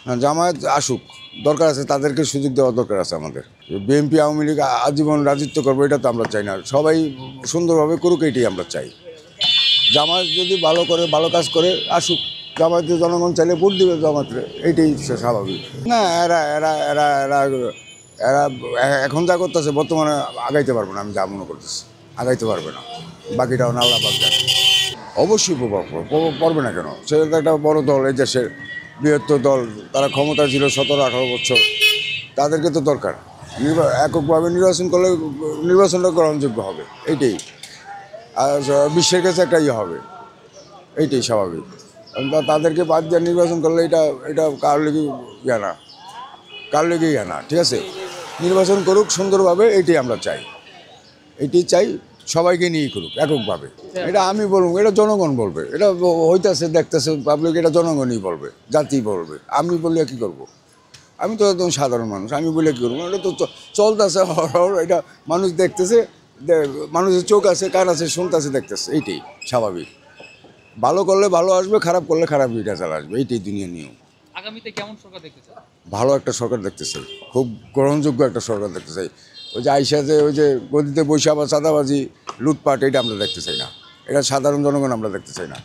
না, জামায়াত আসুক, দরকার আছে, তাদেরকে সুযোগ দেওয়া দরকার আছে আমাদের। বিএনপি আওয়ামী লীগ আজীবন রাজত্ব করবো এটা তো আমরা চাই না, সবাই সুন্দরভাবে করুক এটাই আমরা চাই। জামায়াত যদি ভালো করে, ভালো কাজ করে আসুক, জামায়াতের জনগণ চাইলে ভোট দিবে জামায়াতে, এইটাই স্বাভাবিক। না, এরা এরা এরা এরা এরা এখন যা করতেছে বর্তমানে আগাইতে পারবে না, আমি যা মনে করতেছি আগাইতে পারবে না, বাকিটাও না আল্লাহ পাক জানে। অবশ্যই প্রভাব পড়বে না কেন, সেটা তো একটা বড় দল, এই দেশের বৃহত্তর দল, তারা ক্ষমতা ছিল 17-18 বছর, তাদেরকে তো দরকার। এককভাবে নির্বাচন করলে নির্বাচনটা গ্রহণযোগ্য হবে, এইটাই। আর বিশ্বের কাছে একটা ইয়ে হবে, এইটাই স্বাভাবিক। তাদেরকে বাদ দিয়ে নির্বাচন করলে এটা এটা কার লেগে ইয়ে না, কার লেগে ইয়ে না, ঠিক আছে। নির্বাচন করুক সুন্দরভাবে, এইটাই আমরা চাই, এইটাই চাই, সবাইকে নিয়েই করুক এককভাবে। এটা আমি বলবো, এটা জনগণ বলবে, এটা হইতেছে দেখতেছে পাবলিক, এটা জনগণই বলবে, জাতি বলবে। আমি বললে কী করবো? আমি তো একদম সাধারণ মানুষ, আমি বলে কী করবো? এটা তো চলতেছে, এটা মানুষ দেখতেছে, মানুষের চোখ আছে, কান আছে, শুনতেছে, দেখতেছে, এইটাই স্বাভাবিক। ভালো করলে ভালো আসবে, খারাপ করলে খারাপ রেজাল্ট আসবে, এইটাই দুনিয়া নিয়ম। আগামীতে কেমন সরকার দেখতে চান? ভালো একটা সরকার দেখতে চাই, খুব গ্রহণযোগ্য একটা সরকার দেখতে চাই। ওই যে আইসা যে ওই যে গদিতে বৈশা বা চাঁদাবাজি, লুটপাট, এটা আমরা দেখতে চাই না, এটা সাধারণ জনগণ আমরা দেখতে চাই না।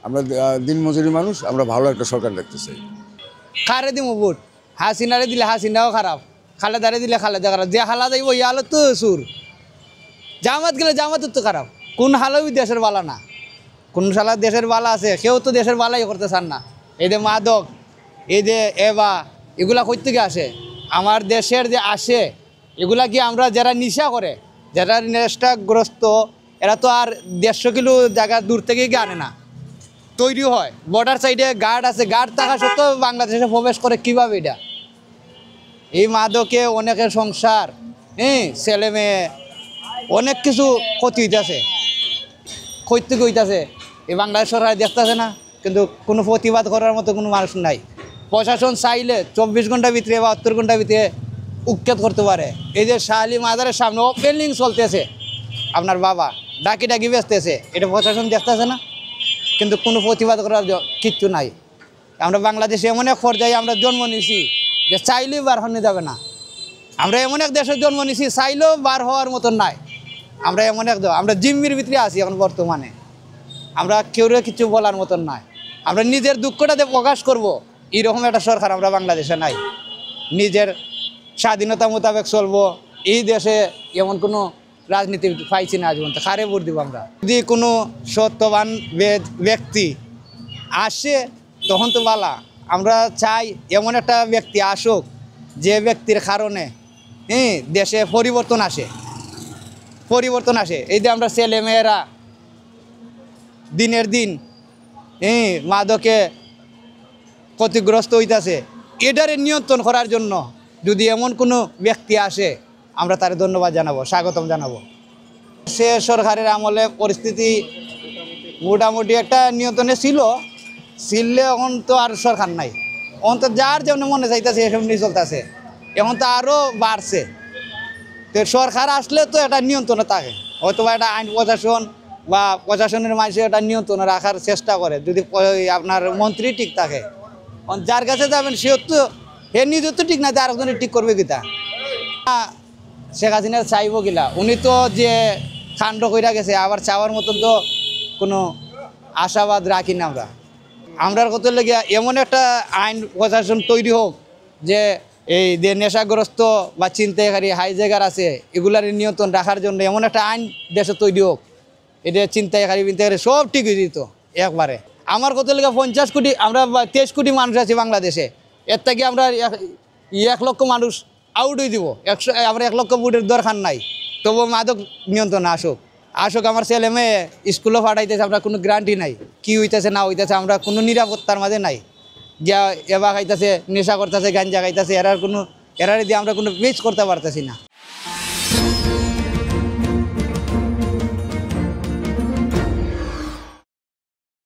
আমরা দিনমজুরি মানুষ, আমরা ভালো একটা সরকার দেখতে চাই। কারে দিব ভোট? হাসিনারে দিলে হাসিনাও খারাপ, খালেদারে দিলে খালেদা খারাপ, যে হালা দেব ওই হালত তো সুর। জামাত গেলে জামাতের তো খারাপ, কোন হালই দেশের বালা না, কোন সালা দেশের বালা আছে, কেউ তো দেশের বালাই করতে চান না। এই যে মাদক, এই যে এবা, এগুলা কই থেকে আসে? আমার দেশের যে আসে, এগুলা কি আমরা যারা নিশা করে, যারা নেশাগ্রস্ত, এরা তো আর 150 কিলো জায়গা দূর থেকে গিয়ে আনে না, তৈরি হয়। বর্ডার সাইডে গার্ড আছে, গার্ড থাকা সত্ত্বেও বাংলাদেশে প্রবেশ করে কীভাবে? এটা এই মাদকে অনেকের সংসার, ছেলে মেয়ে, অনেক কিছু ক্ষতি হইতেছে, ক্ষতি হইতেছে। এই বাংলাদেশ সরকার দেখতেছে না, কিন্তু কোনো প্রতিবাদ করার মতো কোনো মানুষ নাই। প্রশাসন চাইলে 24 ঘন্টার ভিতরে বা 72 ঘন্টার ভিতরে উচ্ছেদ করতে পারে। এই যে শাহালি মাজারের সামনে ওপেনিং চলতেছে, আপনার বাবা ডাকি ডাকি বেচতেছে, এটা প্রশাসন দেখতেছে না, কিন্তু কোনো প্রতিবাদ করার কিচ্ছু নাই। আমরা বাংলাদেশে এমন এক পর্যায়ে আমরা জন্ম নিয়েছি যে চাইলেও বার হতে যাবে না। আমরা এমন এক দেশে জন্ম নিয়েছি, চাইলেও বার হওয়ার মতন নাই। আমরা এমন এক, আমরা জিম্মির ভিতরে আছি এখন বর্তমানে, আমরা কেউ কিছু বলার মতন নাই। আমরা নিজের দুঃখটাতে প্রকাশ করব, এইরকম একটা সরকার আমরা বাংলাদেশে নাই। নিজের স্বাধীনতা মোতাবেক চলবো, এই দেশে এমন কোনো রাজনীতি পাইছি না আজ পর্যন্ত। কারে ভোট দিব আমরা? যদি কোনো সত্যবান ব্যক্তি আসে তখন তো বালা। আমরা চাই এমন একটা ব্যক্তি আসুক, যে ব্যক্তির কারণে দেশে পরিবর্তন আসে। এই যে আমরা ছেলে মেয়েরা দিনের দিন মাদকে ক্ষতিগ্রস্ত হইতেছে, এটারে নিয়ন্ত্রণ করার জন্য যদি এমন কোনো ব্যক্তি আসে, আমরা তার ধন্যবাদ জানাবো, স্বাগতম জানাবো। সে সরকারের আমলে পরিস্থিতি মোটামুটি একটা নিয়ন্ত্রণে ছিল, এখন তো আর সরকার নাই, এখন তো যার যেমন মনে চাইতেছে এসব নিয়ে চলতেছে, এখন তো আরও বাড়ছে। তো সরকার আসলে তো এটা নিয়ন্ত্রণে থাকে, হয়তো বা একটা আইন প্রশাসন বা প্রশাসনের মানুষ এটা নিয়ন্ত্রণে রাখার চেষ্টা করে, যদি আপনার মন্ত্রী ঠিক থাকে। যার কাছে যাবেন সেও তো, হে নিজের তো ঠিক না, যে আরেকজনের ঠিক করবে কিতা? শেখ হাসিনার চাইব কিলা? উনি তো যে কাণ্ড কইরা গেছে, আবার চাওয়ার মতন তো কোনো আশাবাদ রাখি না আমরা। আমরার কত লেগে এমন একটা আইন প্রশাসন তৈরি হোক, যে এই যে নেশাগ্রস্ত বা ছিনতাইকারী হাইজ্যাকার আছে, এগুলার নিয়ন্ত্রণ রাখার জন্য এমন একটা আইন দেশে তৈরি হোক, এটা ছিনতাইকারী সব ঠিক হয়ে যেত একবারে। আমার কত লেগে 50 কোটি, আমরা 23 কোটি মানুষ আছি বাংলাদেশে, এর থেকে আমরা 1 লক্ষ মানুষ আউট হয়ে দিব। আমরা 1 লক্ষ ভোটের দরকার নাই, তবু মাদক নিয়ন্ত্রণে আসুক। আমার ছেলে মেয়ে স্কুলে পাঠাইতেছে, আমরা কোনো গ্যারান্টি নাই কি হইতেছে না হইতেছে, আমরা কোনো নিরাপত্তার মাঝে নাই। গিয়া এবার খাইতেছে, নেশা করতেছে, গাঞ্জা খাইতেছে, এরার দিয়ে আমরা কোনো পেচ করতে পারতেছি না।